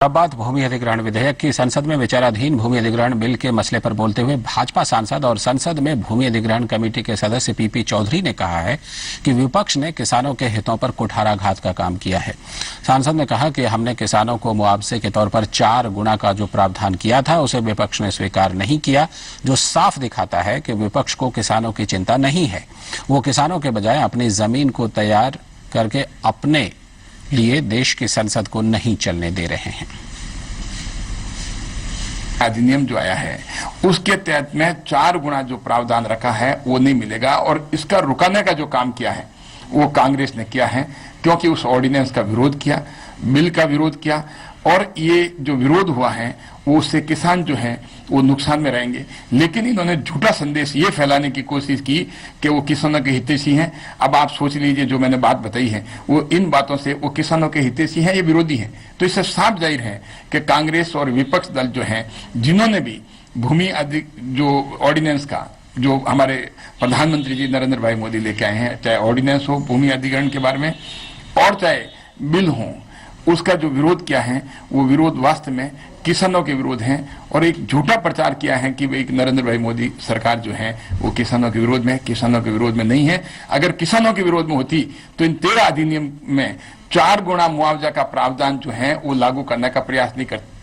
अब बात भूमि अधिग्रहण विधेयक की। संसद में विचाराधीन भूमि अधिग्रहण बिल के मसले पर बोलते हुए भाजपा सांसद और संसद में भूमि अधिग्रहण कमेटी के सदस्य पीपी चौधरी ने कहा है कि विपक्ष ने किसानों के हितों पर कुठाराघात का काम किया है। सांसद ने कहा कि हमने किसानों को मुआवजे के तौर पर 4 गुना का जो प्रावधान किया था उसे विपक्ष ने स्वीकार नहीं किया, जो साफ दिखाता है कि विपक्ष को किसानों की चिंता नहीं है। वो किसानों के बजाय अपनी जमीन को तैयार करके अपने लिए देश की संसद को नहीं चलने दे रहे हैं। अधिनियम जो आया है उसके तहत में 4 गुना जो प्रावधान रखा है वो नहीं मिलेगा, और इसका रुकाने का जो काम किया है वो कांग्रेस ने किया है, क्योंकि उस ऑर्डिनेंस का विरोध किया, बिल का विरोध किया, और ये जो विरोध हुआ है वो उससे किसान जो हैं वो नुकसान में रहेंगे। लेकिन इन्होंने झूठा संदेश ये फैलाने की कोशिश की कि वो किसानों के हितैषी हैं। अब आप सोच लीजिए, जो मैंने बात बताई है वो इन बातों से वो किसानों के हितैषी हैं, ये विरोधी हैं। तो इससे साफ जाहिर है कि कांग्रेस और विपक्ष दल जो हैं, जिन्होंने भी भूमि जो ऑर्डिनेंस का जो हमारे प्रधानमंत्री जी नरेंद्र भाई मोदी लेके आए हैं, चाहे ऑर्डिनेंस हो भूमि अधिग्रहण के बारे में और चाहे बिल हो, उसका जो विरोध किया है वो विरोध वास्तव में किसानों के विरोध हैं, और एक झूठा प्रचार किया है कि एक नरेंद्र भाई मोदी सरकार जो है वो किसानों के विरोध में, किसानों के विरोध में नहीं है। अगर किसानों के विरोध में होती तो इन 13 अधिनियम में 4 गुना मुआवजा का प्रावधान जो है वो लागू करने का प्रयास नहीं करते।